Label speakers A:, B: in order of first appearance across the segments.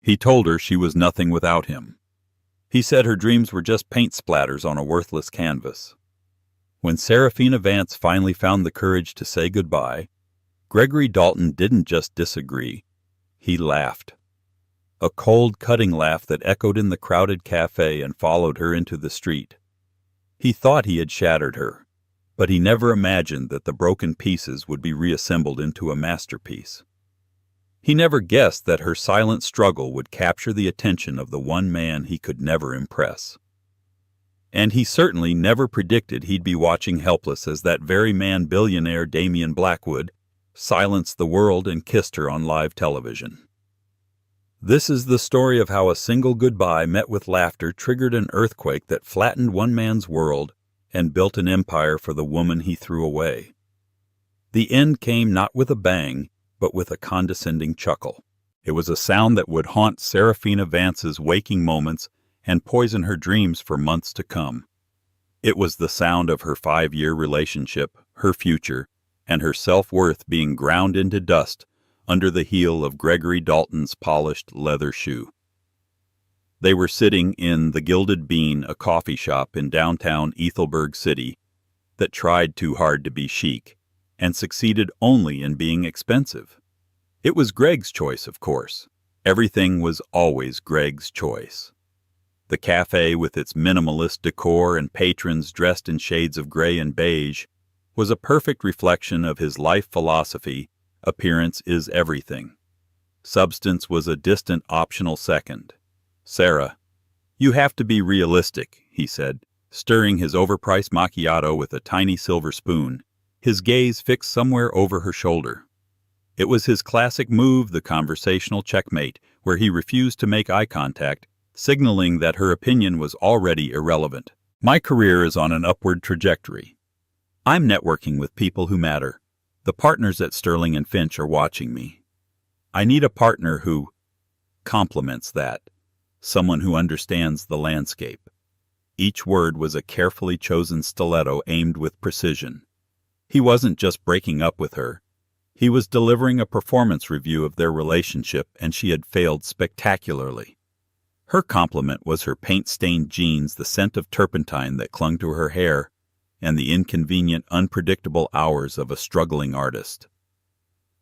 A: He told her she was nothing without him. He said her dreams were just paint splatters on a worthless canvas. When Seraphina Vance finally found the courage to say goodbye, Gregory Dalton didn't just disagree. He laughed. A cold, cutting laugh that echoed in the crowded cafe and followed her into the street. He thought he had shattered her, but he never imagined that the broken pieces would be reassembled into a masterpiece. He never guessed that her silent struggle would capture the attention of the one man he could never impress. And he certainly never predicted he'd be watching helpless as that very man, billionaire Damien Blackwood, silenced the world and kissed her on live television. This is the story of how a single goodbye met with laughter triggered an earthquake that flattened one man's world and built an empire for the woman he threw away. The end came not with a bang, but with a condescending chuckle. It was a sound that would haunt Seraphina Vance's waking moments and poison her dreams for months to come. It was the sound of her 5-year relationship, her future, and her self-worth being ground into dust under the heel of Gregory Dalton's polished leather shoe. They were sitting in the Gilded Bean, a coffee shop in downtown Ethelberg City that tried too hard to be chic and succeeded only in being expensive. It was Greg's choice, of course. Everything was always Greg's choice. The cafe, with its minimalist decor and patrons dressed in shades of gray and beige, was a perfect reflection of his life philosophy: appearance is everything. Substance was a distant optional second. "Sarah, you have to be realistic," he said, stirring his overpriced macchiato with a tiny silver spoon, his gaze fixed somewhere over her shoulder. It was his classic move, the conversational checkmate, where he refused to make eye contact, signaling that her opinion was already irrelevant. "My career is on an upward trajectory. I'm networking with people who matter. The partners at Sterling & Finch are watching me. I need a partner who complements that, someone who understands the landscape." Each word was a carefully chosen stiletto aimed with precision. He wasn't just breaking up with her. He was delivering a performance review of their relationship, and she had failed spectacularly. Her compliment was her paint-stained jeans, the scent of turpentine that clung to her hair, and the inconvenient, unpredictable hours of a struggling artist.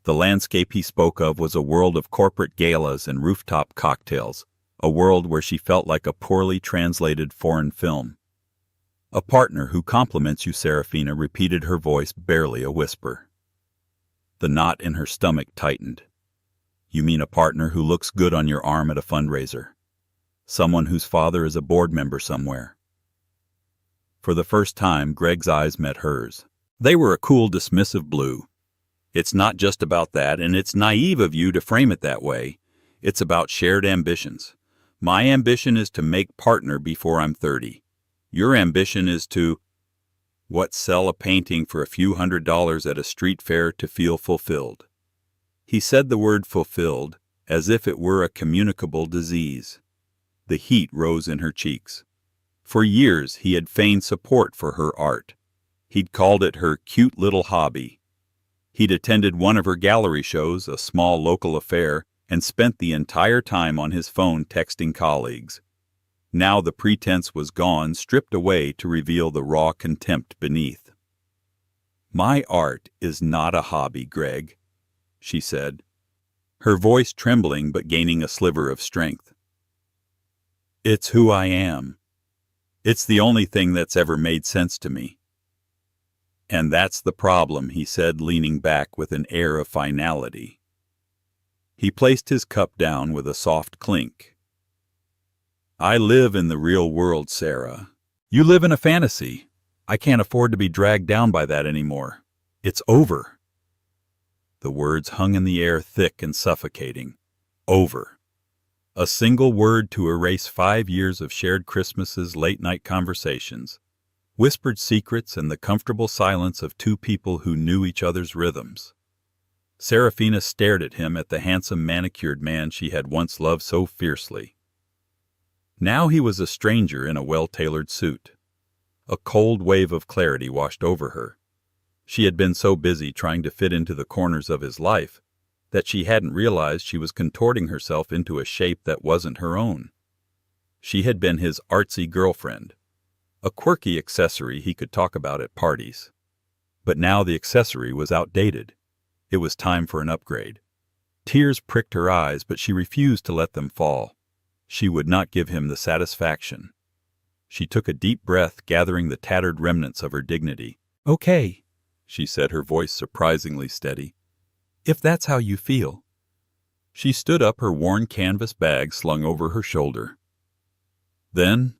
A: The landscape he spoke of was a world of corporate galas and rooftop cocktails, a world where she felt like a poorly translated foreign film. "A partner who compliments you, Seraphina," repeated her voice, barely a whisper. The knot in her stomach tightened. "You mean a partner who looks good on your arm at a fundraiser? Someone whose father is a board member somewhere?" For the first time, Greg's eyes met hers. They were a cool, dismissive blue. "It's not just about that, and it's naive of you to frame it that way. It's about shared ambitions. My ambition is to make partner before I'm 30. Your ambition is to, sell a painting for a few $100s at a street fair to feel fulfilled." He said the word fulfilled as if it were a communicable disease. The heat rose in her cheeks. For years he had feigned support for her art. He'd called it her cute little hobby. He'd attended one of her gallery shows, a small local affair, and spent the entire time on his phone texting colleagues. Now the pretense was gone, stripped away to reveal the raw contempt beneath. "My art is not a hobby, Greg," she said, her voice trembling but gaining a sliver of strength. "It's who I am. It's the only thing that's ever made sense to me." "And that's the problem," he said, leaning back with an air of finality. He placed his cup down with a soft clink. "I live in the real world, Sarah. You live in a fantasy. I can't afford to be dragged down by that anymore. It's over." The words hung in the air, thick and suffocating. Over. A single word to erase 5 years of shared Christmases, late-night conversations, whispered secrets, and the comfortable silence of two people who knew each other's rhythms. Seraphina stared at him, at the handsome, manicured man she had once loved so fiercely. Now he was a stranger in a well-tailored suit. A cold wave of clarity washed over her. She had been so busy trying to fit into the corners of his life that she hadn't realized she was contorting herself into a shape that wasn't her own. She had been his artsy girlfriend, a quirky accessory he could talk about at parties. But now the accessory was outdated. It was time for an upgrade. Tears pricked her eyes, but she refused to let them fall. She would not give him the satisfaction. She took a deep breath, gathering the tattered remnants of her dignity. "Okay," she said, her voice surprisingly steady. "If that's how you feel." She stood up, her worn canvas bag slung over her shoulder. Then,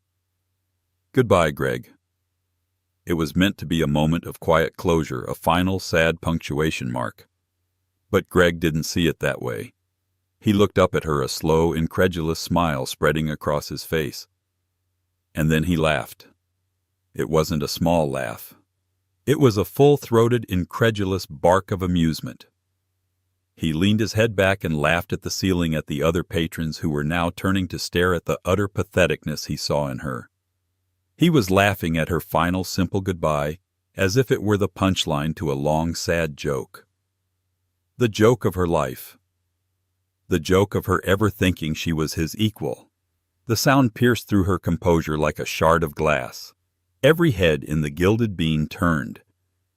A: "Goodbye, Greg." It was meant to be a moment of quiet closure, a final sad punctuation mark. But Greg didn't see it that way. He looked up at her, a slow, incredulous smile spreading across his face. And then he laughed. It wasn't a small laugh. It was a full-throated, incredulous bark of amusement. He leaned his head back and laughed at the ceiling, at the other patrons who were now turning to stare at the utter patheticness he saw in her. He was laughing at her final simple goodbye, as if it were the punchline to a long, sad joke. The joke of her life. The joke of her ever thinking she was his equal. The sound pierced through her composure like a shard of glass. Every head in the gilded bean turned.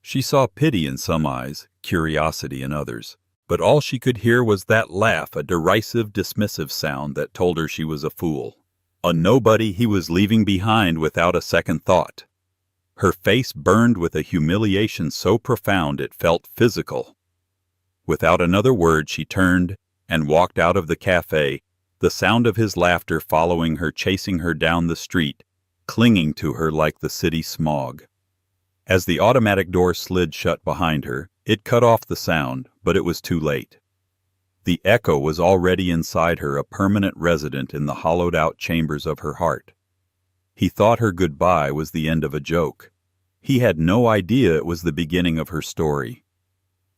A: She saw pity in some eyes, curiosity in others. But all she could hear was that laugh, a derisive, dismissive sound that told her she was a fool. A nobody he was leaving behind without a second thought. Her face burned with a humiliation so profound it felt physical. Without another word, she turned and walked out of the cafe, the sound of his laughter following her, chasing her down the street, clinging to her like the city smog. As the automatic door slid shut behind her, it cut off the sound, but it was too late. The echo was already inside her, a permanent resident in the hollowed-out chambers of her heart. He thought her goodbye was the end of a joke. He had no idea it was the beginning of her story.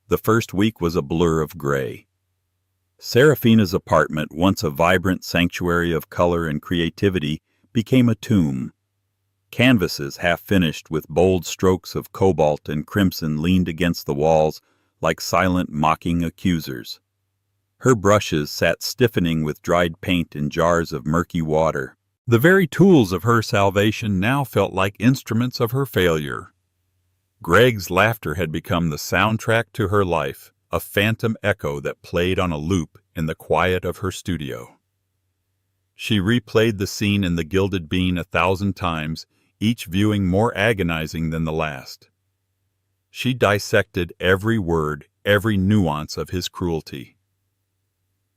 A: The first week was a blur of gray. Seraphina's apartment, once a vibrant sanctuary of color and creativity, became a tomb. Canvases, half-finished with bold strokes of cobalt and crimson, leaned against the walls like silent, mocking accusers. Her brushes sat stiffening with dried paint in jars of murky water. The very tools of her salvation now felt like instruments of her failure. Greg's laughter had become the soundtrack to her life, a phantom echo that played on a loop in the quiet of her studio. She replayed the scene in the gilded bean 1,000 times, each viewing more agonizing than the last. She dissected every word, every nuance of his cruelty.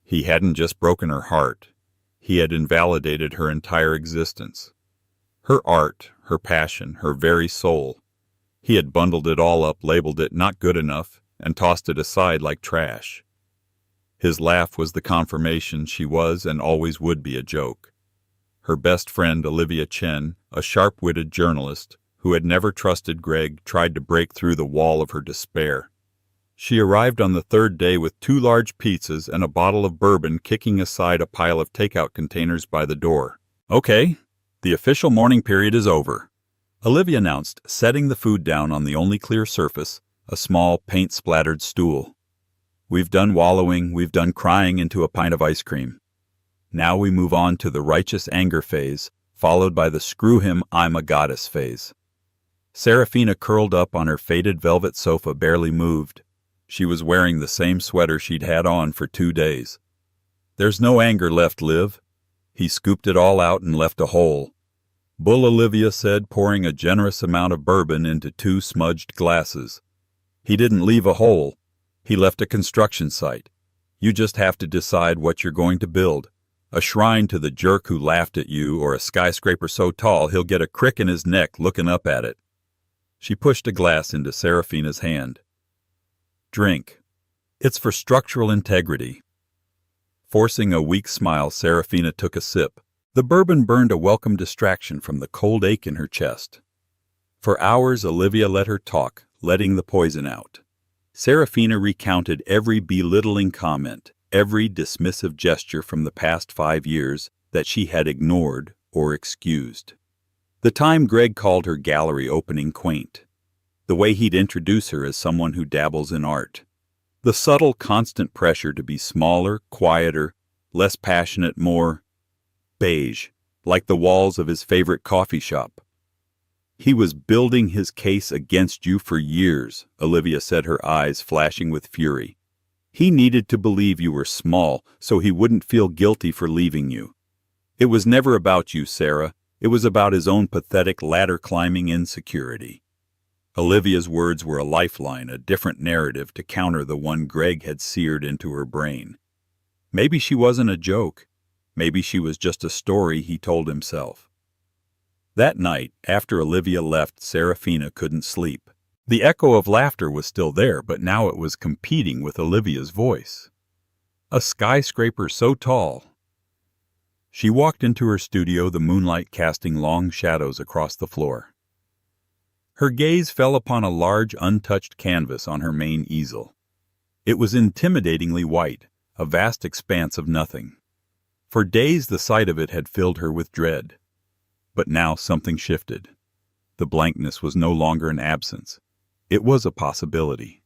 A: He hadn't just broken her heart. He had invalidated her entire existence. Her art, her passion, her very soul. He had bundled it all up, labeled it not good enough, and tossed it aside like trash. His laugh was the confirmation she was and always would be a joke. Her best friend, Olivia Chen, a sharp-witted journalist who had never trusted Greg, tried to break through the wall of her despair. She arrived on the third day with 2 large pizzas and a bottle of bourbon, kicking aside a pile of takeout containers by the door. "Okay, the official mourning period is over," Olivia announced, setting the food down on the only clear surface, a small, paint-splattered stool. "We've done wallowing, we've done crying into a pint of ice cream. Now we move on to the righteous anger phase, followed by the screw him, I'm a goddess phase." Seraphina curled up on her faded velvet sofa barely moved. She was wearing the same sweater she'd had on for 2 days. "There's no anger left, Liv." He scooped it all out and left a hole. "Bull," Olivia said, pouring a generous amount of bourbon into 2 smudged glasses. "He didn't leave a hole. He left a construction site. You just have to decide what you're going to build. A shrine to the jerk who laughed at you, or a skyscraper so tall he'll get a crick in his neck looking up at it." She pushed a glass into Seraphina's hand. "Drink. It's for structural integrity." Forcing a weak smile, Seraphina took a sip. The bourbon burned a welcome distraction from the cold ache in her chest. For hours, Olivia let her talk, letting the poison out. Seraphina recounted every belittling comment, every dismissive gesture from the past 5 years that she had ignored or excused. The time Greg called her gallery opening quaint. The way he'd introduce her as someone who dabbles in art. The subtle, constant pressure to be smaller, quieter, less passionate, more beige, like the walls of his favorite coffee shop. He was building his case against you for years, Olivia said, her eyes flashing with fury. He needed to believe you were small so he wouldn't feel guilty for leaving you. It was never about you, Sarah. It was about his own pathetic ladder-climbing insecurity. Olivia's words were a lifeline, a different narrative to counter the one Greg had seared into her brain. Maybe she wasn't a joke. Maybe she was just a story he told himself. That night, after Olivia left, Seraphina couldn't sleep. The echo of laughter was still there, but now it was competing with Olivia's voice. A skyscraper so tall. She walked into her studio, the moonlight casting long shadows across the floor. Her gaze fell upon a large, untouched canvas on her main easel. It was intimidatingly white, a vast expanse of nothing. For days the sight of it had filled her with dread. But now something shifted. The blankness was no longer an absence. It was a possibility.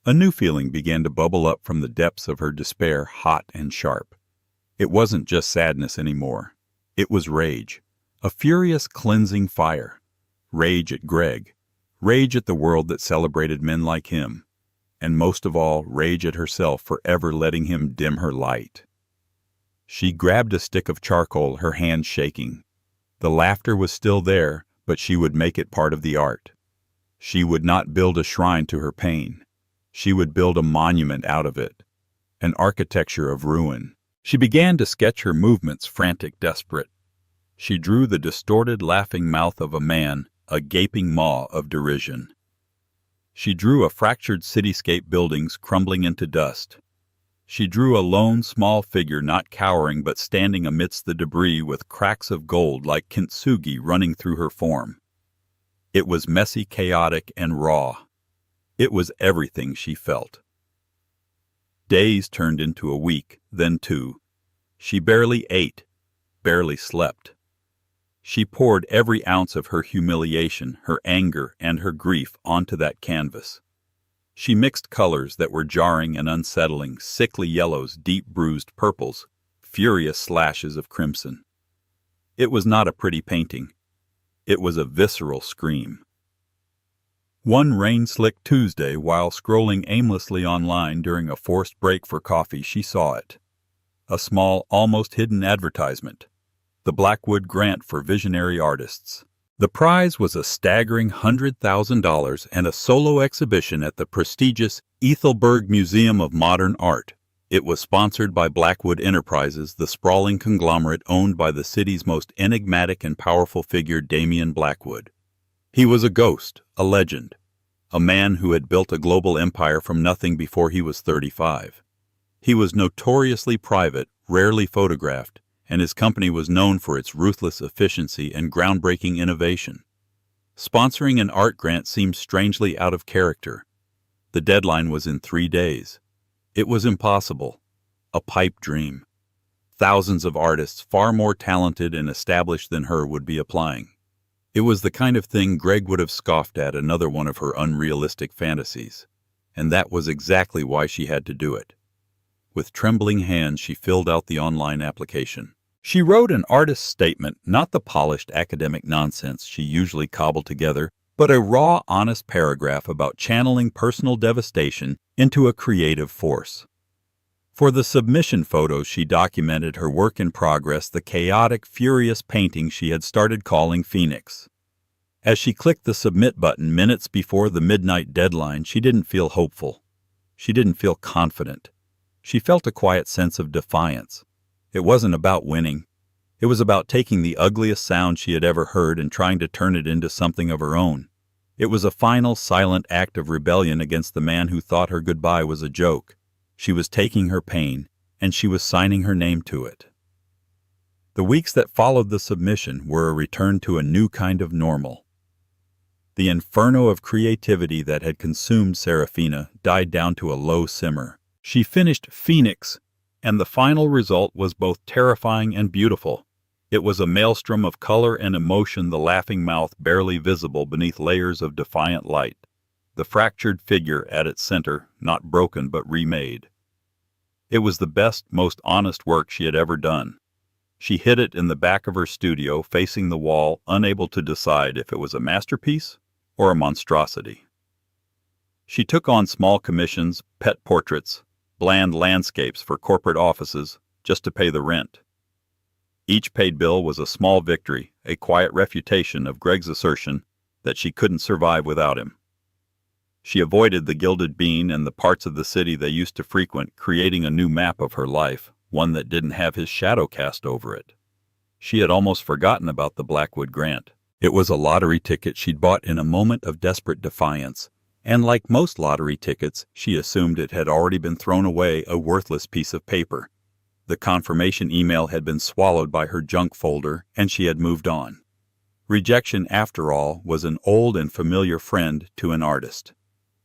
A: A new feeling began to bubble up from the depths of her despair, hot and sharp. It wasn't just sadness anymore. It was rage. A furious, cleansing fire. Rage at Greg. Rage at the world that celebrated men like him. And most of all, rage at herself for ever letting him dim her light. She grabbed a stick of charcoal, her hand shaking. The laughter was still there, but she would make it part of the art. She would not build a shrine to her pain. She would build a monument out of it. An architecture of ruin. She began to sketch her movements, frantic, desperate. She drew the distorted, laughing mouth of a man, a gaping maw of derision. She drew a fractured cityscape, buildings crumbling into dust. She drew a lone, small figure, not cowering but standing amidst the debris with cracks of gold like kintsugi running through her form. It was messy, chaotic, and raw. It was everything she felt. Days turned into a week, then two. She barely ate, barely slept. She poured every ounce of her humiliation, her anger, and her grief onto that canvas. She mixed colors that were jarring and unsettling, sickly yellows, deep bruised purples, furious slashes of crimson. It was not a pretty painting. It was a visceral scream. One rain-slicked Tuesday, while scrolling aimlessly online during a forced break for coffee, she saw it. A small, almost hidden advertisement. The Blackwood Grant for Visionary Artists. The prize was a staggering $100,000 and a solo exhibition at the prestigious Ethelberg Museum of Modern Art. It was sponsored by Blackwood Enterprises, the sprawling conglomerate owned by the city's most enigmatic and powerful figure, Damien Blackwood. He was a ghost, a legend, a man who had built a global empire from nothing before he was 35. He was notoriously private, rarely photographed, and his company was known for its ruthless efficiency and groundbreaking innovation. Sponsoring an art grant seemed strangely out of character. The deadline was in 3 days. It was impossible. A pipe dream. Thousands of artists far more talented and established than her would be applying. It was the kind of thing Greg would have scoffed at, another one of her unrealistic fantasies. And that was exactly why she had to do it. With trembling hands, she filled out the online application. She wrote an artist's statement, not the polished academic nonsense she usually cobbled together, but a raw, honest paragraph about channeling personal devastation into a creative force. For the submission photos, she documented her work in progress, the chaotic, furious painting she had started calling Phoenix. As she clicked the submit button minutes before the midnight deadline, she didn't feel hopeful. She didn't feel confident. She felt a quiet sense of defiance. It wasn't about winning. It was about taking the ugliest sound she had ever heard and trying to turn it into something of her own. It was a final, silent act of rebellion against the man who thought her goodbye was a joke. She was taking her pain, and she was signing her name to it. The weeks that followed the submission were a return to a new kind of normal. The inferno of creativity that had consumed Seraphina died down to a low simmer. She finished Phoenix, and the final result was both terrifying and beautiful. It was a maelstrom of color and emotion, the laughing mouth barely visible beneath layers of defiant light. the fractured figure at its center, not broken but remade. It was the best, most honest work she had ever done. She hid it in the back of her studio, facing the wall, unable to decide if it was a masterpiece or a monstrosity. She took on small commissions, pet portraits, bland landscapes for corporate offices, just to pay the rent. Each paid bill was a small victory, a quiet refutation of Greg's assertion that she couldn't survive without him. She avoided the Gilded Bean and the parts of the city they used to frequent, creating a new map of her life, one that didn't have his shadow cast over it. She had almost forgotten about the Blackwood Grant. It was a lottery ticket she'd bought in a moment of desperate defiance, and like most lottery tickets, she assumed it had already been thrown away, a worthless piece of paper. The confirmation email had been swallowed by her junk folder, and she had moved on. Rejection, after all, was an old and familiar friend to an artist.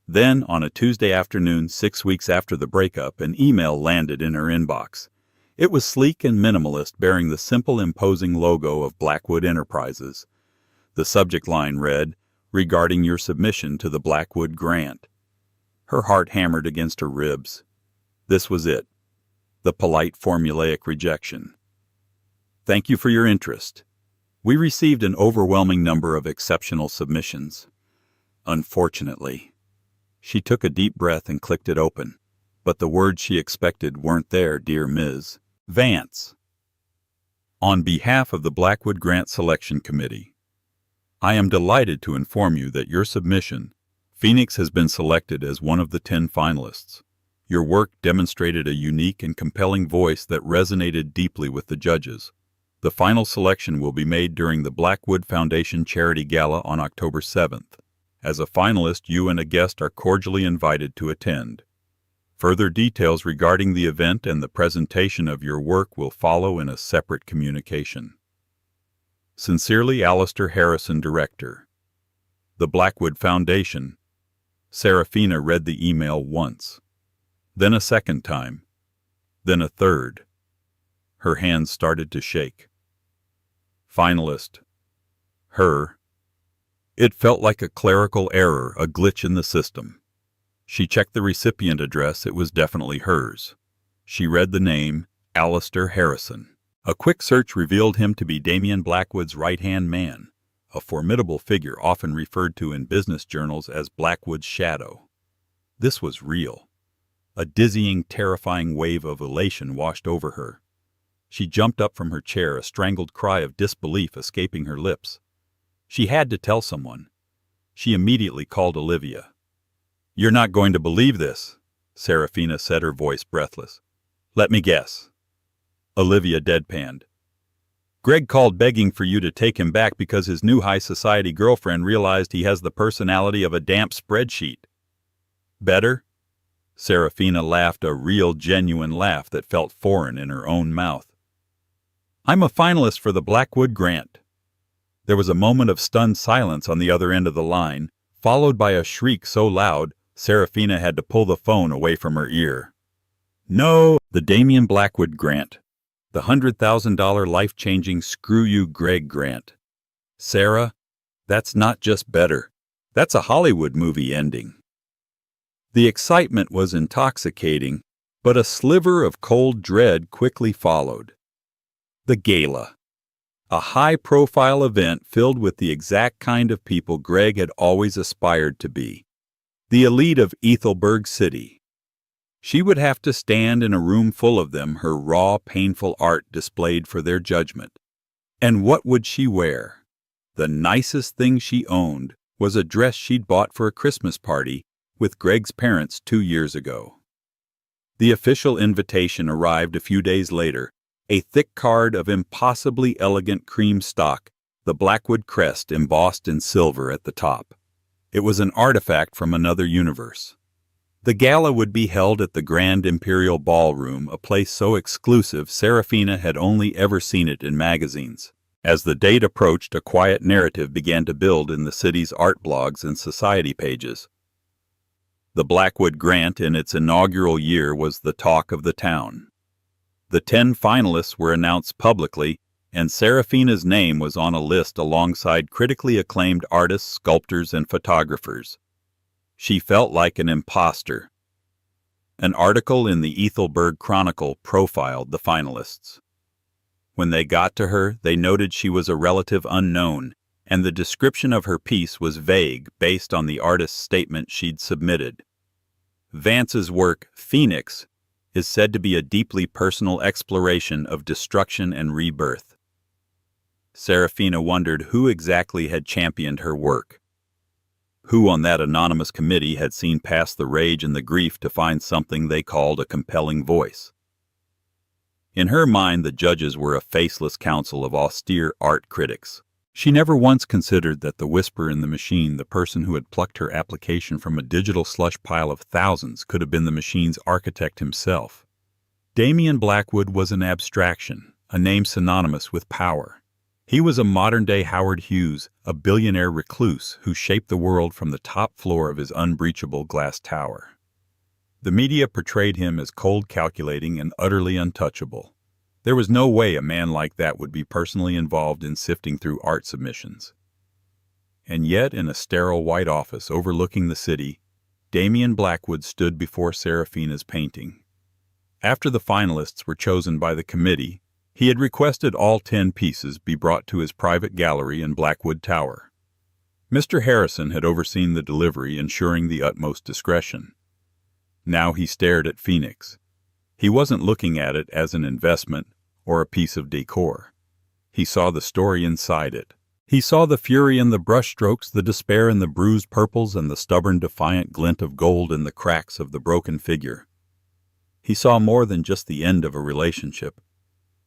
A: Then, on a Tuesday afternoon 6 weeks after the breakup, an email landed in her inbox. It was sleek and minimalist, bearing the simple, imposing logo of Blackwood Enterprises. The subject line read, "Regarding your submission to the Blackwood Grant." Her heart hammered against her ribs. This was it. The polite, formulaic rejection. "Thank you for your interest. We received an overwhelming number of exceptional submissions. Unfortunately." She took a deep breath and clicked it open. But the words she expected weren't there, "Dear Ms. Vance. On behalf of the Blackwood Grant Selection Committee, I am delighted to inform you that your submission, Phoenix, has been selected as one of the 10 finalists. Your work demonstrated a unique and compelling voice that resonated deeply with the judges. The final selection will be made during the Blackwood Foundation Charity Gala on October 7th. As a finalist, you and a guest are cordially invited to attend. Further details regarding the event and the presentation of your work will follow in a separate communication. Sincerely, Alistair Harrison, Director. The Blackwood Foundation. Seraphina read the email once, then a second time, then a third. Her hands started to shake. Finalist. Her. It felt like a clerical error, a glitch in the system. She checked the recipient address. It was definitely hers. She read the name, Alistair Harrison. A quick search revealed him to be Damien Blackwood's right-hand man, a formidable figure often referred to in business journals as Blackwood's shadow. This was real. A dizzying, terrifying wave of elation washed over her. She jumped up from her chair, a strangled cry of disbelief escaping her lips. She had to tell someone. She immediately called Olivia. "You're not going to believe this," Seraphina said, her voice breathless. "Let me guess." Olivia deadpanned. "Greg called begging for you to take him back because his new high society girlfriend realized he has the personality of a damp spreadsheet." "Better?" Seraphina laughed, a real, genuine laugh that felt foreign in her own mouth. "I'm a finalist for the Blackwood Grant." There was a moment of stunned silence on the other end of the line, followed by a shriek so loud Seraphina had to pull the phone away from her ear. "No!" The Damien Blackwood Grant. The $100,000 life-changing Screw You Greg Grant. "Sarah, that's not just better. That's a Hollywood movie ending." The excitement was intoxicating, but a sliver of cold dread quickly followed. The gala. A high-profile event filled with the exact kind of people Greg had always aspired to be. The elite of Ethelberg City. She would have to stand in a room full of them, her raw, painful art displayed for their judgment. And what would she wear? The nicest thing she owned was a dress she'd bought for a Christmas party with Greg's parents 2 years ago. The official invitation arrived a few days later, a thick card of impossibly elegant cream stock, the Blackwood crest embossed in silver at the top. It was an artifact from another universe. The gala would be held at the Grand Imperial Ballroom, a place so exclusive Seraphina had only ever seen it in magazines. As the date approached, a quiet narrative began to build in the city's art blogs and society pages. The Blackwood Grant in its inaugural year was the talk of the town. The 10 finalists were announced publicly, and Seraphina's name was on a list alongside critically acclaimed artists, sculptors, and photographers. She felt like an imposter. An article in the Ethelberg Chronicle profiled the finalists. When they got to her, they noted she was a relative unknown, and the description of her piece was vague based on the artist's statement she'd submitted. Vance's work, Phoenix, is said to be a deeply personal exploration of destruction and rebirth. Seraphina wondered who exactly had championed her work. Who on that anonymous committee had seen past the rage and the grief to find something they called a compelling voice? In her mind, the judges were a faceless council of austere art critics. She never once considered that the whisper in the machine, the person who had plucked her application from a digital slush pile of thousands, could have been the machine's architect himself. Damien Blackwood was an abstraction, a name synonymous with power. He was a modern-day Howard Hughes, a billionaire recluse who shaped the world from the top floor of his unbreachable glass tower. The media portrayed him as cold, calculating, and utterly untouchable. There was no way a man like that would be personally involved in sifting through art submissions. And yet, in a sterile white office overlooking the city, Damien Blackwood stood before Seraphina's painting. After the finalists were chosen by the committee, he had requested all 10 pieces be brought to his private gallery in Blackwood Tower. Mr. Harrison had overseen the delivery, ensuring the utmost discretion. Now he stared at Phoenix. He wasn't looking at it as an investment or a piece of decor. He saw the story inside it. He saw the fury in the brushstrokes, the despair in the bruised purples, and the stubborn, defiant glint of gold in the cracks of the broken figure. He saw more than just the end of a relationship.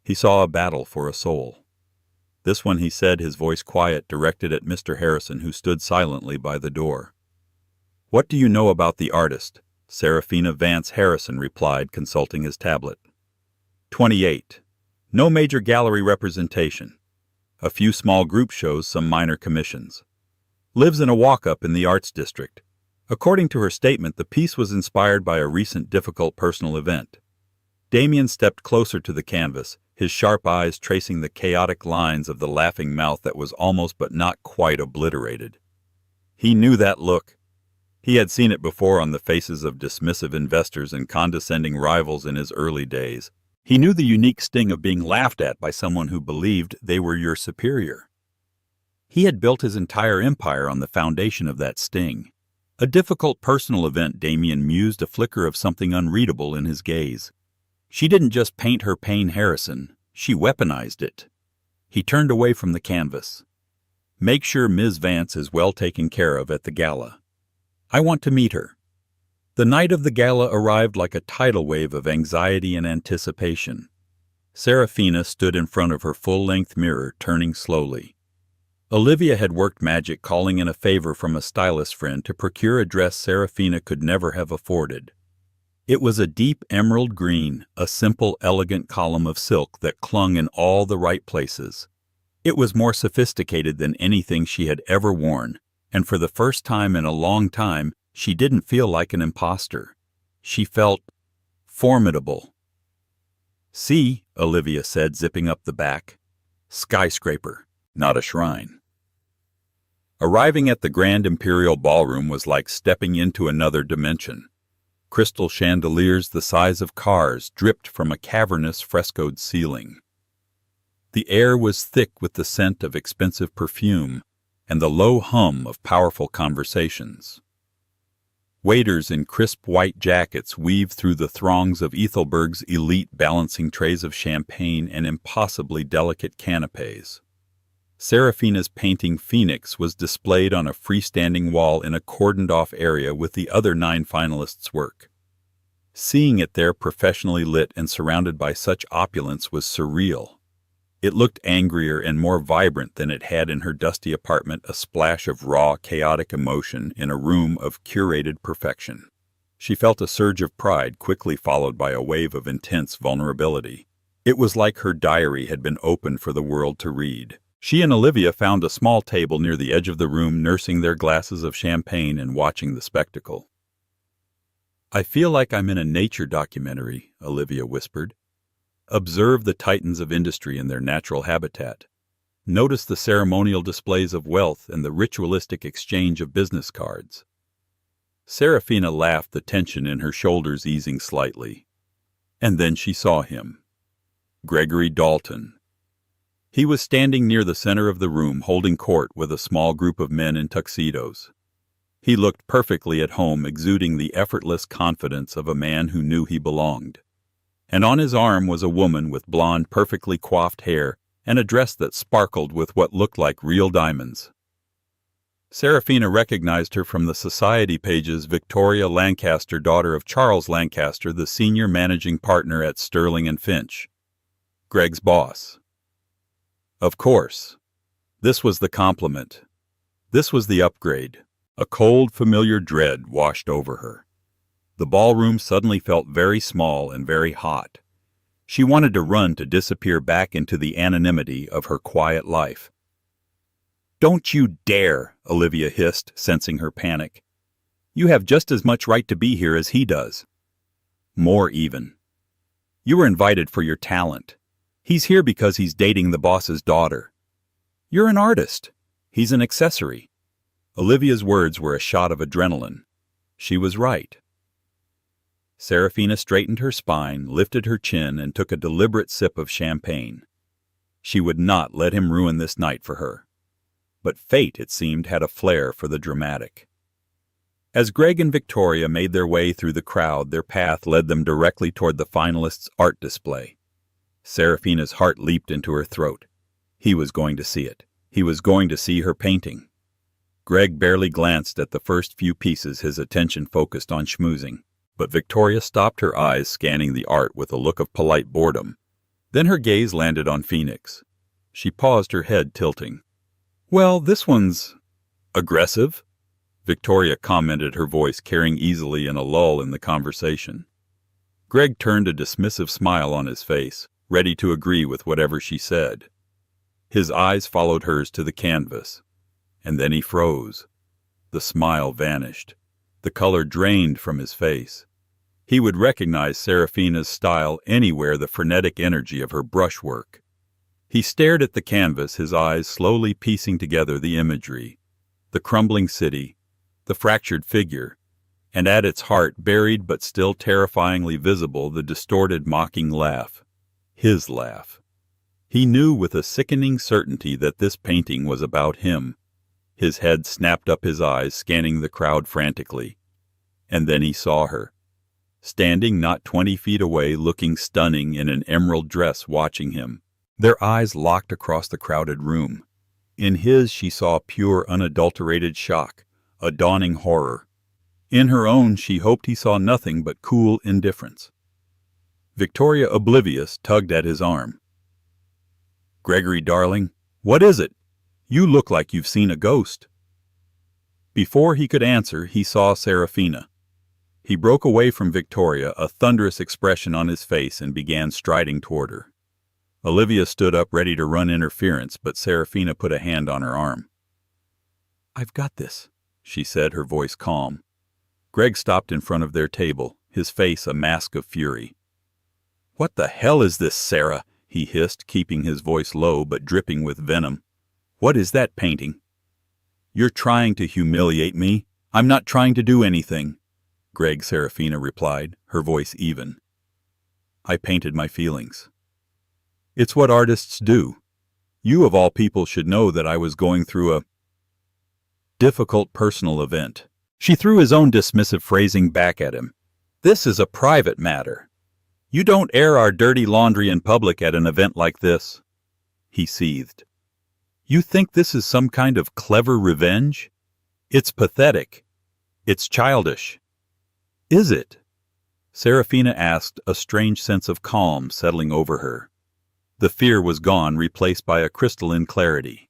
A: He saw a battle for a soul. This one, he said, his voice quiet, directed at Mr. Harrison, who stood silently by the door. "What do you know about the artist?" Seraphina Vance Harrison replied, consulting his tablet. 28. No major gallery representation. A few small group shows, some minor commissions. Lives in a walk-up in the Arts District. According to her statement, the piece was inspired by a recent difficult personal event. Damien stepped closer to the canvas, his sharp eyes tracing the chaotic lines of the laughing mouth that was almost but not quite obliterated. He knew that look. He had seen it before on the faces of dismissive investors and condescending rivals in his early days. He knew the unique sting of being laughed at by someone who believed they were your superior. He had built his entire empire on the foundation of that sting. A difficult personal event, Damien mused, a flicker of something unreadable in his gaze. She didn't just paint her pain, Harrison. She weaponized it. He turned away from the canvas. Make sure Ms. Vance is well taken care of at the gala. I want to meet her. The night of the gala arrived like a tidal wave of anxiety and anticipation. Seraphina stood in front of her full-length mirror, turning slowly. Olivia had worked magic, calling in a favor from a stylist friend to procure a dress Seraphina could never have afforded. It was a deep emerald green, a simple, elegant column of silk that clung in all the right places. It was more sophisticated than anything she had ever worn, and for the first time in a long time, she didn't feel like an imposter. She felt formidable. "See," Olivia said, zipping up the back. "Skyscraper, not a shrine." Arriving at the Grand Imperial Ballroom was like stepping into another dimension. Crystal chandeliers the size of cars dripped from a cavernous frescoed ceiling. The air was thick with the scent of expensive perfume and the low hum of powerful conversations. Waiters in crisp white jackets weaved through the throngs of Ethelberg's elite, balancing trays of champagne and impossibly delicate canapes. Seraphina's painting Phoenix was displayed on a freestanding wall in a cordoned-off area with the other 9 finalists' work. Seeing it there, professionally lit and surrounded by such opulence, was surreal. It looked angrier and more vibrant than it had in her dusty apartment, a splash of raw, chaotic emotion in a room of curated perfection. She felt a surge of pride, quickly followed by a wave of intense vulnerability. It was like her diary had been opened for the world to read. She and Olivia found a small table near the edge of the room, nursing their glasses of champagne and watching the spectacle. "I feel like I'm in a nature documentary," Olivia whispered. "Observe the titans of industry in their natural habitat. Notice the ceremonial displays of wealth and the ritualistic exchange of business cards." Seraphina laughed, the tension in her shoulders easing slightly. And then she saw him. Gregory Dalton. He was standing near the center of the room, holding court with a small group of men in tuxedos. He looked perfectly at home, exuding the effortless confidence of a man who knew he belonged. And on his arm was a woman with blonde, perfectly coiffed hair and a dress that sparkled with what looked like real diamonds. Seraphina recognized her from the society pages. Victoria Lancaster, daughter of Charles Lancaster, the senior managing partner at Sterling & Finch. Greg's boss. Of course. This was the compliment. This was the upgrade. A cold, familiar dread washed over her. The ballroom suddenly felt very small and very hot. She wanted to run, to disappear back into the anonymity of her quiet life. "Don't you dare," Olivia hissed, sensing her panic. "You have just as much right to be here as he does. More even. You were invited for your talent. He's here because he's dating the boss's daughter. You're an artist. He's an accessory." Olivia's words were a shot of adrenaline. She was right. Seraphina straightened her spine, lifted her chin, and took a deliberate sip of champagne. She would not let him ruin this night for her. But fate, it seemed, had a flair for the dramatic. As Greg and Victoria made their way through the crowd, their path led them directly toward the finalists' art display. Seraphina's heart leaped into her throat. He was going to see it. He was going to see her painting. Greg barely glanced at the first few pieces, his attention focused on schmoozing. But Victoria stopped, her eyes scanning the art with a look of polite boredom. Then her gaze landed on Phoenix. She paused, her head tilting. "Well, this one's aggressive," Victoria commented, her voice carrying easily in a lull in the conversation. Greg turned, a dismissive smile on his face, ready to agree with whatever she said. His eyes followed hers to the canvas. And then he froze. The smile vanished. The color drained from his face. He would recognize Seraphina's style anywhere, the frenetic energy of her brushwork. He stared at the canvas, his eyes slowly piecing together the imagery, the crumbling city, the fractured figure, and at its heart, buried but still terrifyingly visible, the distorted, mocking laugh. His laugh. He knew with a sickening certainty that this painting was about him. His head snapped up, his eyes scanning the crowd frantically. And then he saw her, standing not 20 feet away, looking stunning in an emerald dress, watching him. Their eyes locked across the crowded room. In his she saw pure, unadulterated shock, a dawning horror. In her own she hoped he saw nothing but cool indifference. Victoria, oblivious, tugged at his arm. "Gregory, darling, what is it? You look like you've seen a ghost." Before he could answer, he saw Seraphina. He broke away from Victoria, a thunderous expression on his face, and began striding toward her. Olivia stood up, ready to run interference, but Seraphina put a hand on her arm. "I've got this," she said, her voice calm. Greg stopped in front of their table, his face a mask of fury. "What the hell is this, Sarah?" he hissed, keeping his voice low but dripping with venom. "What is that painting?" "You're trying to humiliate me." "I'm not trying to do anything," Greg, Seraphina replied, her voice even. "I painted my feelings. It's what artists do. You of all people should know that I was going through a difficult personal event." She threw his own dismissive phrasing back at him. "This is a private matter. You don't air our dirty laundry in public at an event like this." He seethed. "You think this is some kind of clever revenge? It's pathetic. It's childish." "Is it?" Seraphina asked, a strange sense of calm settling over her. The fear was gone, replaced by a crystalline clarity.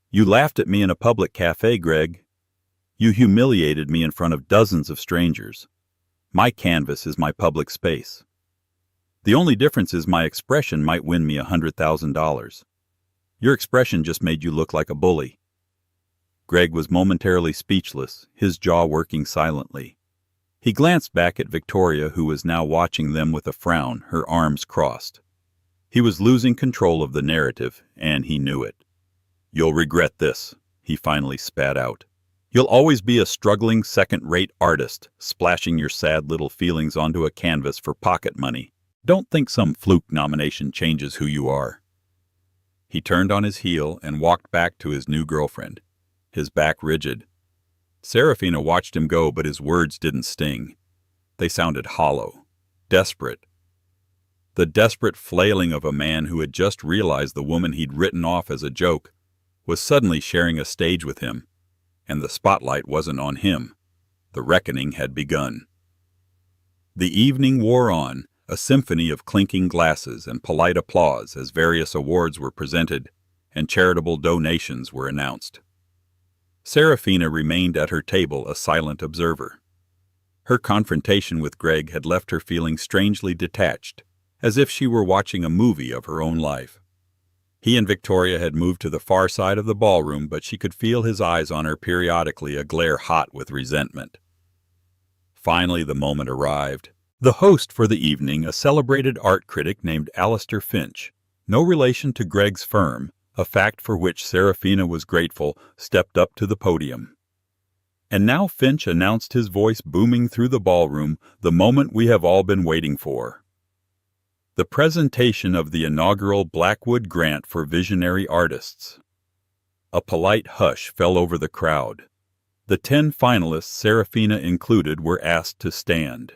A: "You laughed at me in a public cafe, Greg. You humiliated me in front of dozens of strangers. My canvas is my public space. The only difference is my expression might win me $100,000. Your expression just made you look like a bully." Greg was momentarily speechless, his jaw working silently. He glanced back at Victoria, who was now watching them with a frown, her arms crossed. He was losing control of the narrative, and he knew it. "You'll regret this," he finally spat out. You'll always be a struggling second-rate artist, splashing your sad little feelings onto a canvas for pocket money. Don't think some fluke nomination changes who you are." He turned on his heel and walked back to his new girlfriend, his back rigid. Seraphina watched him go, but his words didn't sting. They sounded hollow, desperate. The desperate flailing of a man who had just realized the woman he'd written off as a joke was suddenly sharing a stage with him, and the spotlight wasn't on him. The reckoning had begun. The evening wore on, a symphony of clinking glasses and polite applause as various awards were presented and charitable donations were announced. Seraphina remained at her table a silent observer. Her confrontation with Greg had left her feeling strangely detached, as if she were watching a movie of her own life. He and Victoria had moved to the far side of the ballroom, but she could feel his eyes on her periodically, a glare hot with resentment. Finally, the moment arrived. The host for the evening, a celebrated art critic named Alistair Finch, no relation to Greg's firm, a fact for which Seraphina was grateful, stepped up to the podium. And now Finch announced, his voice booming through the ballroom, the moment we have all been waiting for. The presentation of the inaugural Blackwood Grant for Visionary Artists. A polite hush fell over the crowd. The 10 finalists, Seraphina included, were asked to stand.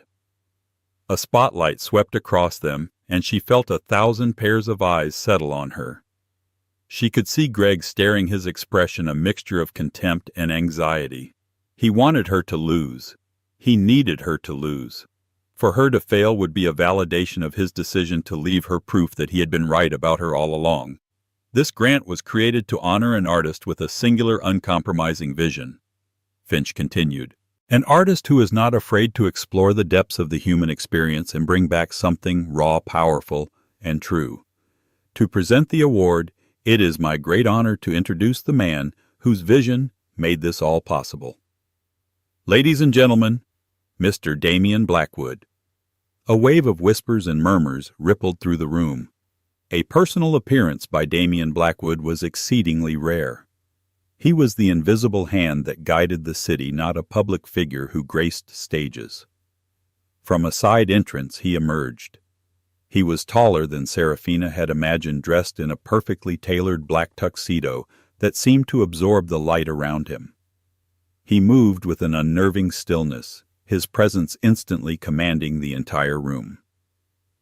A: A spotlight swept across them, and she felt 1,000 pairs of eyes settle on her. She could see Greg staring, his expression a mixture of contempt and anxiety. He wanted her to lose. He needed her to lose. For her to fail would be a validation of his decision to leave her, proof that he had been right about her all along. This grant was created to honor an artist with a singular, uncompromising vision. Finch continued. An artist who is not afraid to explore the depths of the human experience and bring back something raw, powerful, and true. To present the award, it is my great honor to introduce the man whose vision made this all possible. Ladies and gentlemen, Mr. Damien Blackwood. A wave of whispers and murmurs rippled through the room. A personal appearance by Damien Blackwood was exceedingly rare. He was the invisible hand that guided the city, not a public figure who graced stages. From a side entrance he emerged. He was taller than Seraphina had imagined, dressed in a perfectly tailored black tuxedo that seemed to absorb the light around him. He moved with an unnerving stillness, his presence instantly commanding the entire room.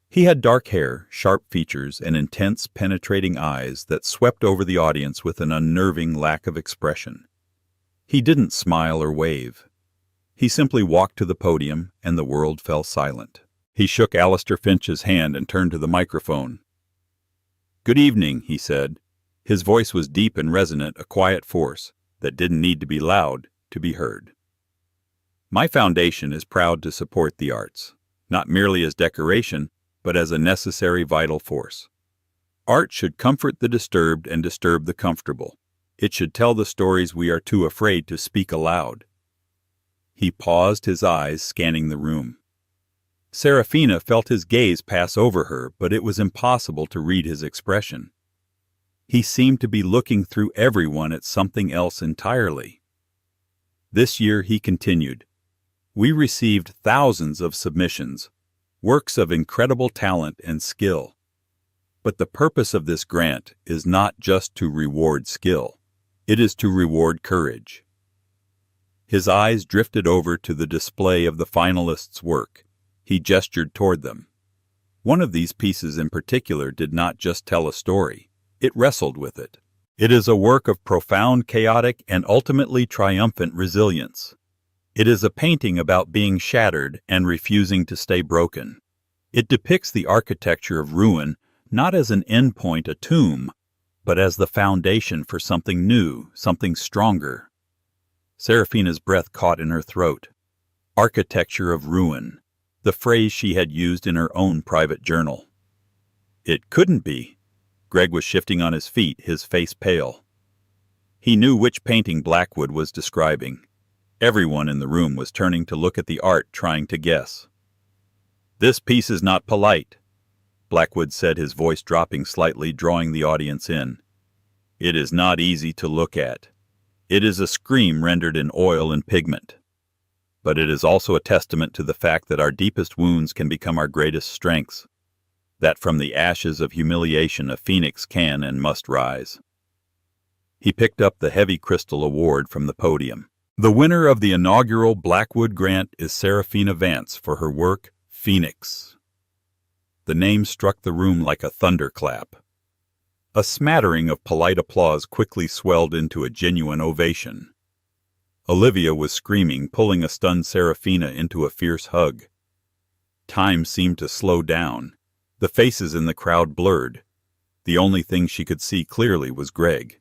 A: He had dark hair, sharp features, and intense, penetrating eyes that swept over the audience with an unnerving lack of expression. He didn't smile or wave. He simply walked to the podium, and the world fell silent. He shook Alistair Finch's hand and turned to the microphone. "Good evening," he said. His voice was deep and resonant, a quiet force that didn't need to be loud to be heard. "My foundation is proud to support the arts, not merely as decoration, but as a necessary vital force. Art should comfort the disturbed and disturb the comfortable. It should tell the stories we are too afraid to speak aloud." He paused, his eyes scanning the room. Seraphina felt his gaze pass over her, but it was impossible to read his expression. He seemed to be looking through everyone at something else entirely. "This year," he continued, "we received thousands of submissions, works of incredible talent and skill. But the purpose of this grant is not just to reward skill. It is to reward courage." His eyes drifted over to the display of the finalists' work. He gestured toward them. One of these pieces in particular did not just tell a story. It wrestled with it. It is a work of profound, chaotic, and ultimately triumphant resilience. It is a painting about being shattered and refusing to stay broken. It depicts the architecture of ruin not as an endpoint, a tomb, but as the foundation for something new, something stronger. Seraphina's breath caught in her throat. Architecture of ruin, the phrase she had used in her own private journal. It couldn't be. Greg was shifting on his feet, his face pale. He knew which painting Blackwood was describing. Everyone in the room was turning to look at the art, trying to guess. "This piece is not polite," Blackwood said, his voice dropping slightly, drawing the audience in. "It is not easy to look at. It is a scream rendered in oil and pigment. But it is also a testament to the fact that our deepest wounds can become our greatest strengths, that from the ashes of humiliation a phoenix can and must rise. He picked up the heavy crystal award from the podium. The winner of the inaugural Blackwood Grant is Seraphina Vance for her work, Phoenix. The name struck the room like a thunderclap. A smattering of polite applause quickly swelled into a genuine ovation. Olivia was screaming, pulling a stunned Seraphina into a fierce hug. Time seemed to slow down. The faces in the crowd blurred. The only thing she could see clearly was Greg.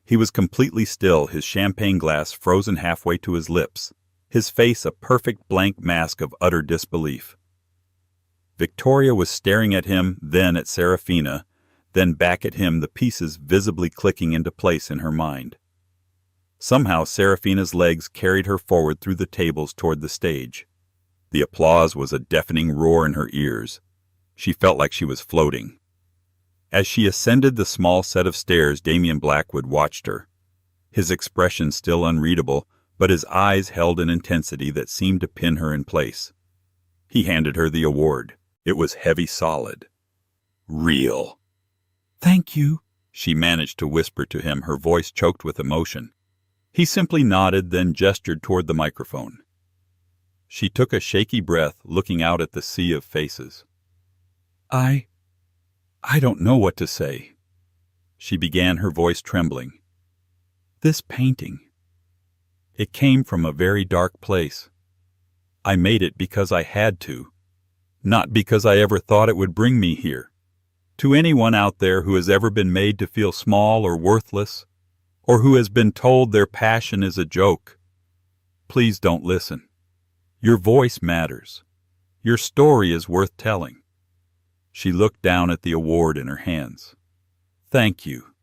A: He was completely still, his champagne glass frozen halfway to his lips, his face a perfect blank mask of utter disbelief. Victoria was staring at him, then at Seraphina, then back at him, the pieces visibly clicking into place in her mind. Somehow Seraphina's legs carried her forward through the tables toward the stage. The applause was a deafening roar in her ears. She felt like she was floating. As she ascended the small set of stairs, Damien Blackwood watched her. His expression still unreadable, but his eyes held an intensity that seemed to pin her in place. He handed her the award. It was heavy, solid. Real. "Thank you," she managed to whisper to him, her voice choked with emotion. He simply nodded, then gestured toward the microphone. She took a shaky breath, looking out at the sea of faces. I don't know what to say," she began, her voice trembling. "This painting, it came from a very dark place. I made it because I had to, not because I ever thought it would bring me here. To anyone out there who has ever been made to feel small or worthless, or who has been told their passion is a joke, please don't listen. Your voice matters. Your story is worth telling." She looked down at the award in her hands. "Thank you.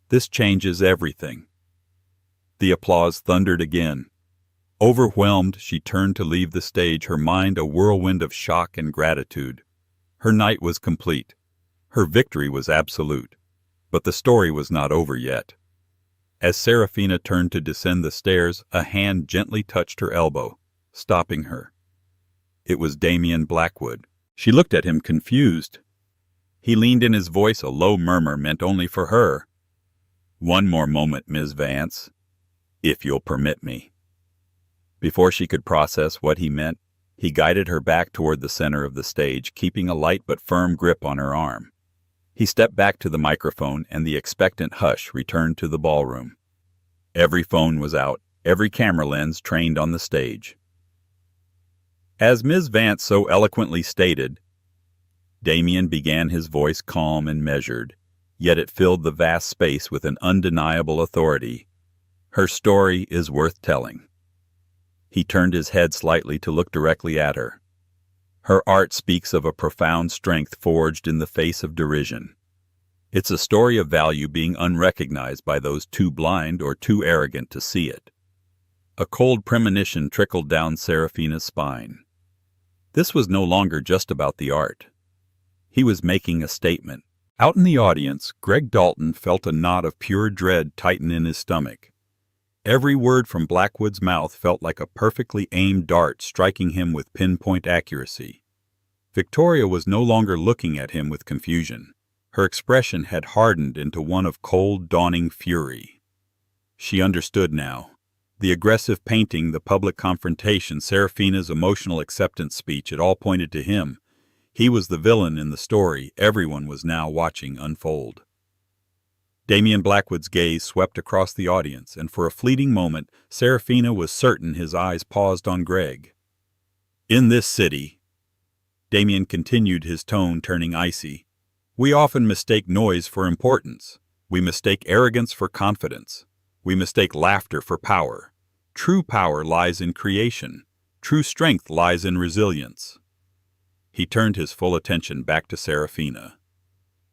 A: This changes everything." The applause thundered again. Overwhelmed, she turned to leave the stage, her mind a whirlwind of shock and gratitude. Her night was complete. Her victory was absolute. But the story was not over yet. As Seraphina turned to descend the stairs, a hand gently touched her elbow, stopping her. It was Damien Blackwood. She looked at him, confused. He leaned in, his voice a low murmur meant only for her. "One more moment, Ms. Vance, if you'll permit me." Before she could process what he meant, he guided her back toward the center of the stage, keeping a light but firm grip on her arm. He stepped back to the microphone, and the expectant hush returned to the ballroom. Every phone was out, every camera lens trained on the stage. As Ms. Vance so eloquently stated, Damien began, his voice calm and measured, yet it filled the vast space with an undeniable authority. "Her story is worth telling." He turned his head slightly to look directly at her. "Her art speaks of a profound strength forged in the face of derision. It's a story of value being unrecognized by those too blind or too arrogant to see it." A cold premonition trickled down Seraphina's spine. This was no longer just about the art. He was making a statement. Out in the audience, Greg Dalton felt a knot of pure dread tighten in his stomach. Every word from Blackwood's mouth felt like a perfectly aimed dart striking him with pinpoint accuracy. Victoria was no longer looking at him with confusion. Her expression had hardened into one of cold, dawning fury. She understood now. The aggressive painting, the public confrontation, Seraphina's emotional acceptance speech, it all pointed to him. He was the villain in the story everyone was now watching unfold. Damien Blackwood's gaze swept across the audience, and for a fleeting moment, Seraphina was certain his eyes paused on Greg. "In this city," Damien continued, his tone turning icy, "we often mistake noise for importance. We mistake arrogance for confidence. We mistake laughter for power. True power lies in creation. True strength lies in resilience." He turned his full attention back to Seraphina.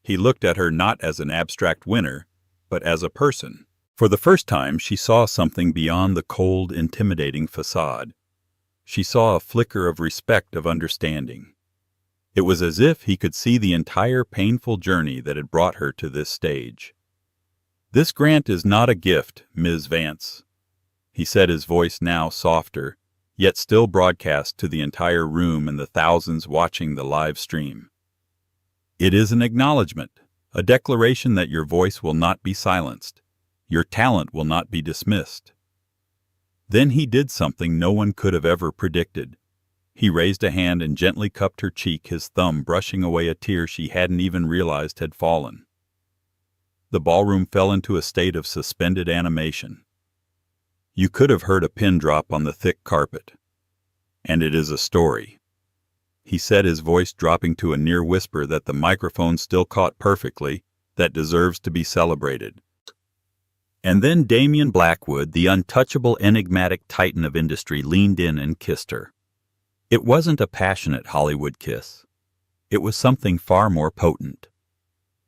A: He looked at her not as an abstract winner, but as a person. For the first time, she saw something beyond the cold, intimidating facade. She saw a flicker of respect, of understanding. It was as if he could see the entire painful journey that had brought her to this stage. "This grant is not a gift, Ms. Vance," he said, his voice now softer, yet still broadcast to the entire room and the thousands watching the live stream. "It is an acknowledgement, a declaration that your voice will not be silenced, your talent will not be dismissed." Then he did something no one could have ever predicted. He raised a hand and gently cupped her cheek, his thumb brushing away a tear she hadn't even realized had fallen. The ballroom fell into a state of suspended animation. You could have heard a pin drop on the thick carpet. "And it is a story," he said, his voice dropping to a near whisper that the microphone still caught perfectly, "that deserves to be celebrated." And then Damien Blackwood, the untouchable, enigmatic titan of industry, leaned in and kissed her. It wasn't a passionate Hollywood kiss. It was something far more potent.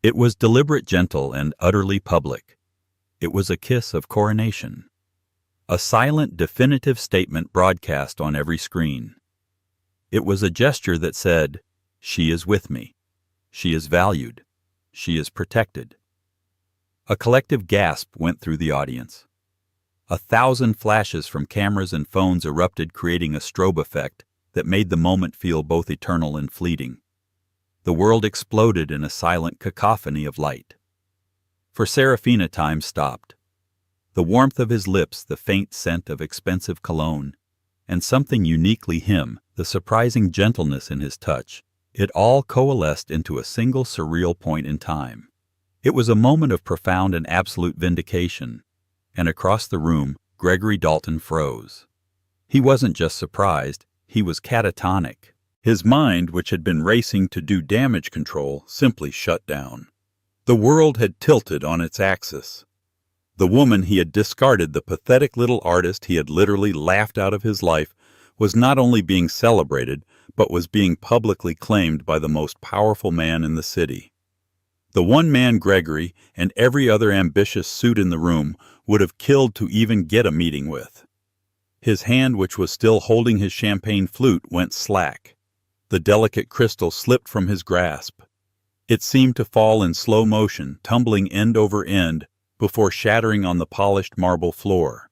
A: It was deliberate, gentle, and utterly public. It was a kiss of coronation. A silent, definitive statement broadcast on every screen. It was a gesture that said, "She is with me. She is valued. She is protected." A collective gasp went through the audience. 1,000 flashes from cameras and phones erupted, creating a strobe effect that made the moment feel both eternal and fleeting. The world exploded in a silent cacophony of light. For Seraphina, time stopped. The warmth of his lips, the faint scent of expensive cologne, and something uniquely him, the surprising gentleness in his touch, it all coalesced into a single surreal point in time. It was a moment of profound and absolute vindication, and across the room, Gregory Dalton froze. He wasn't just surprised, he was catatonic. His mind, which had been racing to do damage control, simply shut down. The world had tilted on its axis. The woman he had discarded, the pathetic little artist he had literally laughed out of his life, was not only being celebrated, but was being publicly claimed by the most powerful man in the city. The one man Gregory and every other ambitious suit in the room would have killed to even get a meeting with. His hand, which was still holding his champagne flute, went slack. The delicate crystal slipped from his grasp. It seemed to fall in slow motion, tumbling end over end, before shattering on the polished marble floor.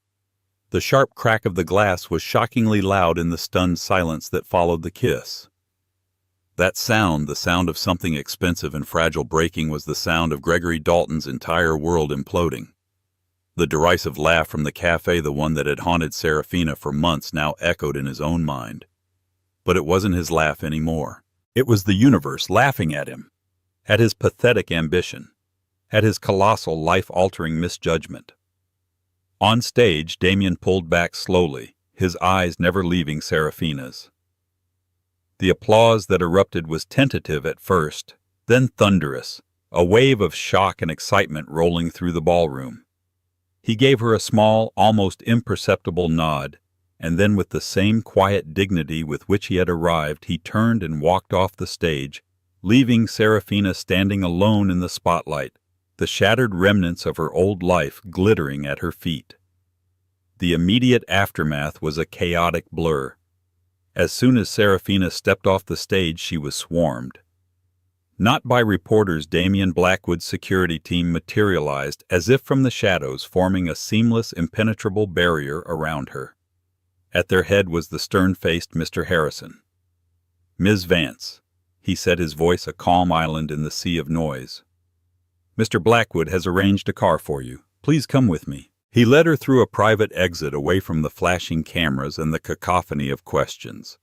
A: The sharp crack of the glass was shockingly loud in the stunned silence that followed the kiss. That sound, the sound of something expensive and fragile breaking, was the sound of Gregory Dalton's entire world imploding. The derisive laugh from the cafe, the one that had haunted Seraphina for months, now echoed in his own mind. But it wasn't his laugh anymore. It was the universe laughing at him, at his pathetic ambition, at his colossal, life-altering misjudgment. On stage, Damien pulled back slowly, his eyes never leaving Seraphina's. The applause that erupted was tentative at first, then thunderous, a wave of shock and excitement rolling through the ballroom. He gave her a small, almost imperceptible nod, and then with the same quiet dignity with which he had arrived, he turned and walked off the stage, leaving Seraphina standing alone in the spotlight, the shattered remnants of her old life glittering at her feet. The immediate aftermath was a chaotic blur. As soon as Seraphina stepped off the stage, she was swarmed. Not by reporters, Damien Blackwood's security team materialized as if from the shadows, forming a seamless, impenetrable barrier around her. At their head was the stern-faced Mr. Harrison. "Ms. Vance," he said, his voice a calm island in the sea of noise. "Mr. Blackwood has arranged a car for you. Please come with me." He led her through a private exit away from the flashing cameras and the cacophony of questions.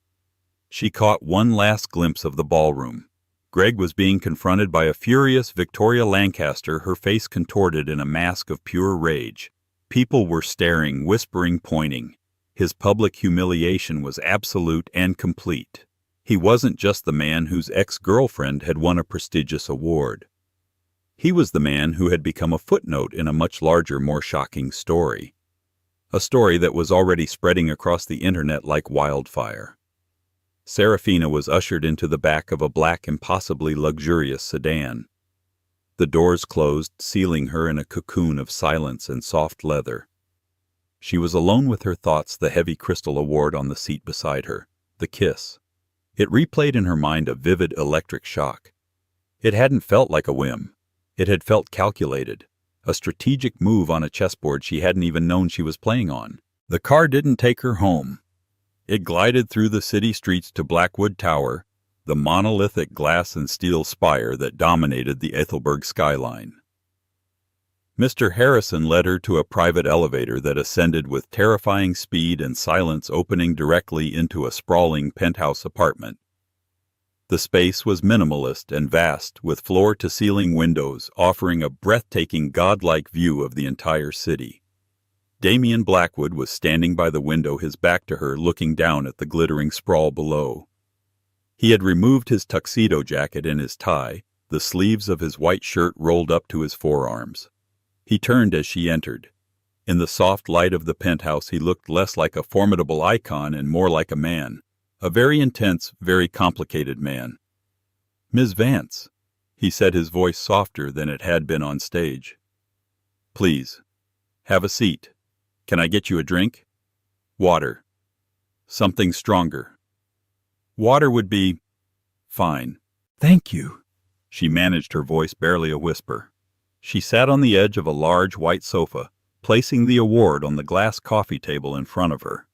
A: She caught one last glimpse of the ballroom. Greg was being confronted by a furious Victoria Lancaster, her face contorted in a mask of pure rage. People were staring, whispering, pointing. His public humiliation was absolute and complete. He wasn't just the man whose ex-girlfriend had won a prestigious award. He was the man who had become a footnote in a much larger, more shocking story. A story that was already spreading across the internet like wildfire. Seraphina was ushered into the back of a black, impossibly luxurious sedan. The doors closed, sealing her in a cocoon of silence and soft leather. She was alone with her thoughts, the heavy crystal award on the seat beside her, the kiss. It replayed in her mind a vivid electric shock. It hadn't felt like a whim. It had felt calculated. a strategic move on a chessboard she hadn't even known she was playing on. The car didn't take her home. It glided through the city streets to Blackwood Tower, the monolithic glass and steel spire that dominated the Ethelberg skyline. Mr. Harrison led her to a private elevator that ascended with terrifying speed and silence, opening directly into a sprawling penthouse apartment. The space was minimalist and vast, with floor-to-ceiling windows offering a breathtaking godlike view of the entire city. Damien Blackwood was standing by the window, his back to her, looking down at the glittering sprawl below. He had removed his tuxedo jacket and his tie, the sleeves of his white shirt rolled up to his forearms. He turned as she entered. In the soft light of the penthouse, he looked less like a formidable icon and more like a man. A very intense, very complicated man. "Ms. Vance," he said, his voice softer than it had been on stage. "Please, have a seat. Can I get you a drink? Water. Something stronger." "Water would be fine. Thank you." She managed her voice barely a whisper. She sat on the edge of a large white sofa, placing the award on the glass coffee table in front of her.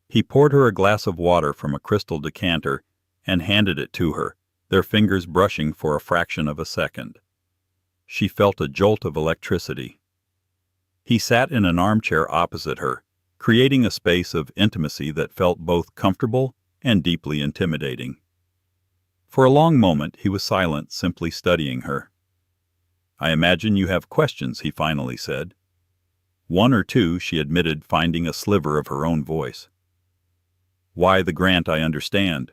A: He poured her a glass of water from a crystal decanter and handed it to her, their fingers brushing for a fraction of a second. She felt a jolt of electricity. He sat in an armchair opposite her, creating a space of intimacy that felt both comfortable and deeply intimidating. For a long moment he was silent, simply studying her. "I imagine you have questions," he finally said. "One or two," she admitted, finding a sliver of her own voice. "Why the grant, I understand.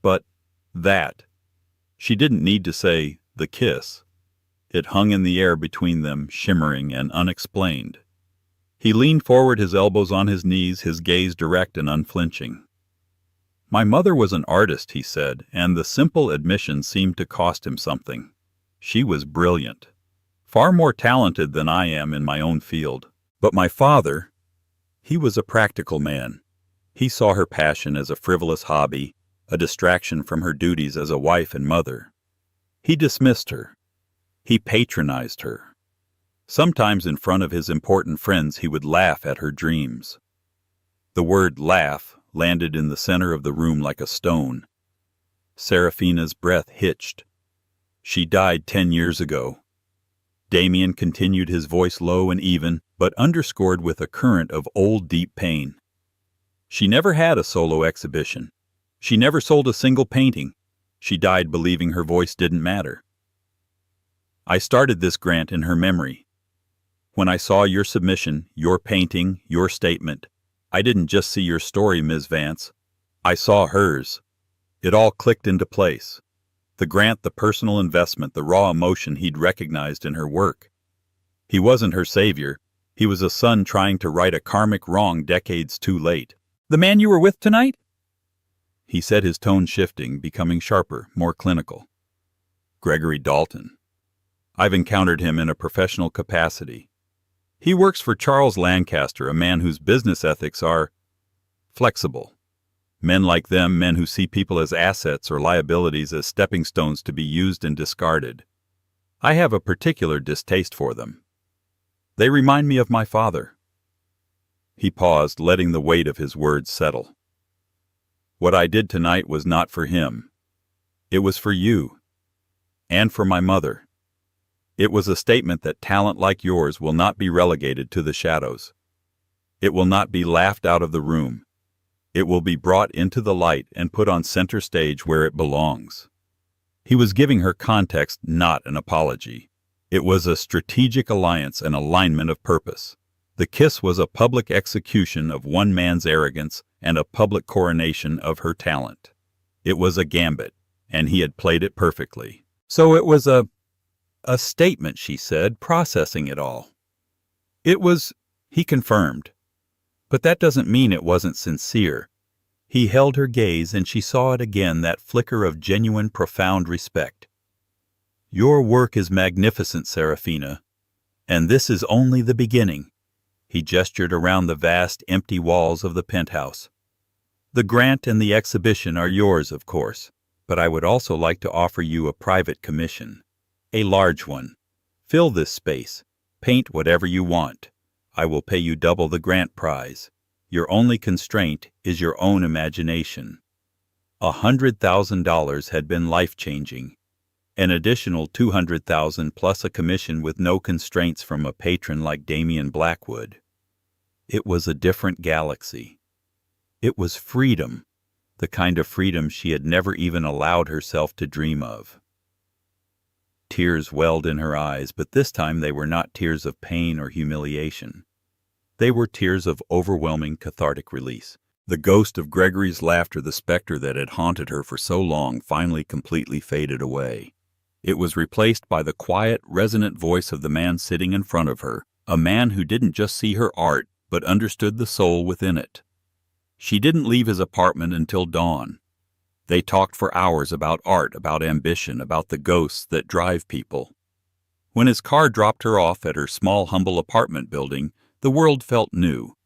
A: But that." She didn't need to say the kiss. It hung in the air between them, shimmering and unexplained. He leaned forward, his elbows on his knees, his gaze direct and unflinching. "My mother was an artist," he said, and the simple admission seemed to cost him something. She was brilliant, far more talented than I am in my own field. But my father, he was a practical man. He saw her passion as a frivolous hobby, a distraction from her duties as a wife and mother. He dismissed her. He patronized her. Sometimes in front of his important friends he would laugh at her dreams. The word laugh landed in the center of the room like a stone. Seraphina's breath hitched. "She died 10 years ago." Damien continued, his voice low and even, but underscored with a current of old deep pain. "She never had a solo exhibition. She never sold a single painting. She died believing her voice didn't matter. I started this grant in her memory. When I saw your submission, your painting, your statement, I didn't just see your story, Ms. Vance. I saw hers. It all clicked into place. The grant, the personal investment, the raw emotion he'd recognized in her work. He wasn't her savior. He was a son trying to right a karmic wrong decades too late. "The man you were with tonight?" He said, his tone shifting, becoming sharper, more clinical. "Gregory Dalton. I've encountered him in a professional capacity. He works for Charles Lancaster, a man whose business ethics are flexible. Men like them, men who see people as assets or liabilities, as stepping stones to be used and discarded. I have a particular distaste for them. They remind me of my father." He paused, letting the weight of his words settle. "What I did tonight was not for him. It was for you. And for my mother. It was a statement that talent like yours will not be relegated to the shadows. It will not be laughed out of the room. It will be brought into the light and put on center stage where it belongs." He was giving her context, not an apology. It was a strategic alliance, an alignment of purpose. The kiss was a public execution of one man's arrogance and a public coronation of her talent. It was a gambit, and he had played it perfectly. "So it was a statement," she said, processing it all. "It was," he confirmed. "But that doesn't mean it wasn't sincere." He held her gaze, and she saw it again, that flicker of genuine, profound respect. "Your work is magnificent, Seraphina, and this is only the beginning." He gestured around the vast, empty walls of the penthouse. "The grant and the exhibition are yours, of course, but I would also like to offer you a private commission. A large one. Fill this space. Paint whatever you want. I will pay you double the grant prize. Your only constraint is your own imagination. $100,000 had been life-changing. An additional $200,000 plus a commission with no constraints from a patron like Damien Blackwood. It was a different galaxy. It was freedom, the kind of freedom she had never even allowed herself to dream of. Tears welled in her eyes, but this time they were not tears of pain or humiliation. They were tears of overwhelming cathartic release. The ghost of Gregory's laughter, the specter that had haunted her for so long, finally completely faded away. It was replaced by the quiet, resonant voice of the man sitting in front of her, a man who didn't just see her art, but understood the soul within it. She didn't leave his apartment until dawn. They talked for hours about art, about ambition, about the ghosts that drive people. When his car dropped her off at her small, humble apartment building, the world felt new.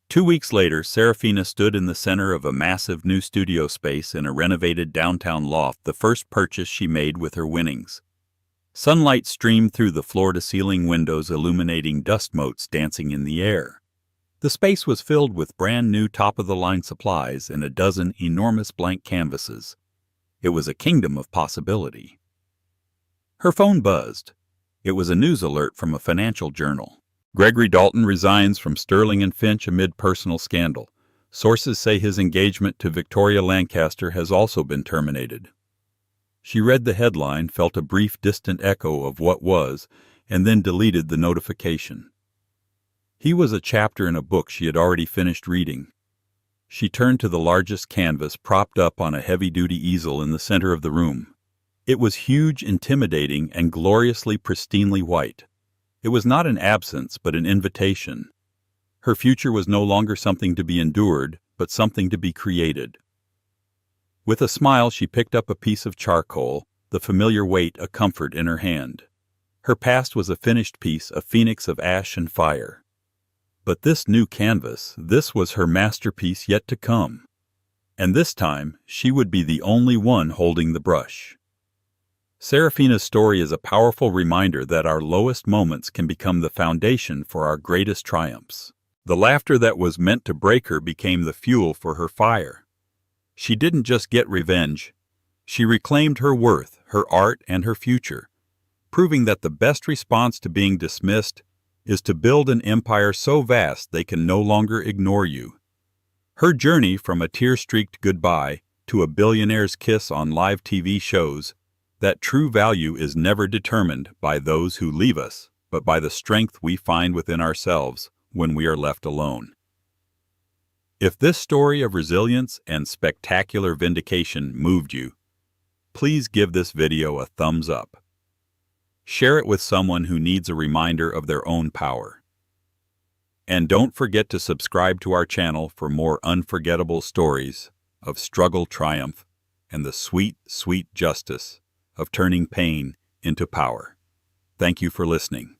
A: 2 weeks later, Seraphina stood in the center of a massive new studio space in a renovated downtown loft, the first purchase she made with her winnings. Sunlight streamed through the floor-to-ceiling windows, illuminating dust motes dancing in the air. The space was filled with brand-new top-of-the-line supplies and a dozen enormous blank canvases. It was a kingdom of possibility. Her phone buzzed. It was a news alert from a financial journal. Gregory Dalton resigns from Sterling & Finch amid personal scandal. Sources say his engagement to Victoria Lancaster has also been terminated. She read the headline, felt a brief, distant echo of what was, and then deleted the notification. He was a chapter in a book she had already finished reading. She turned to the largest canvas propped up on a heavy-duty easel in the center of the room. It was huge, intimidating, and gloriously pristinely white. It was not an absence, but an invitation. Her future was no longer something to be endured, but something to be created. With a smile, she picked up a piece of charcoal, the familiar weight a comfort in her hand. Her past was a finished piece, a phoenix of ash and fire. But this new canvas, this was her masterpiece yet to come. And this time, she would be the only one holding the brush. Seraphina's story is a powerful reminder that our lowest moments can become the foundation for our greatest triumphs. The laughter that was meant to break her became the fuel for her fire. She didn't just get revenge. She reclaimed her worth, her art, and her future, proving that the best response to being dismissed is to build an empire so vast they can no longer ignore you. Her journey from a tear-streaked goodbye to a billionaire's kiss on live TV shows that true value is never determined by those who leave us, but by the strength we find within ourselves when we are left alone. If this story of resilience and spectacular vindication moved you, please give this video a thumbs up. Share it with someone who needs a reminder of their own power. And don't forget to subscribe to our channel for more unforgettable stories of struggle, triumph, and the sweet, sweet justice of turning pain into power. Thank you for listening.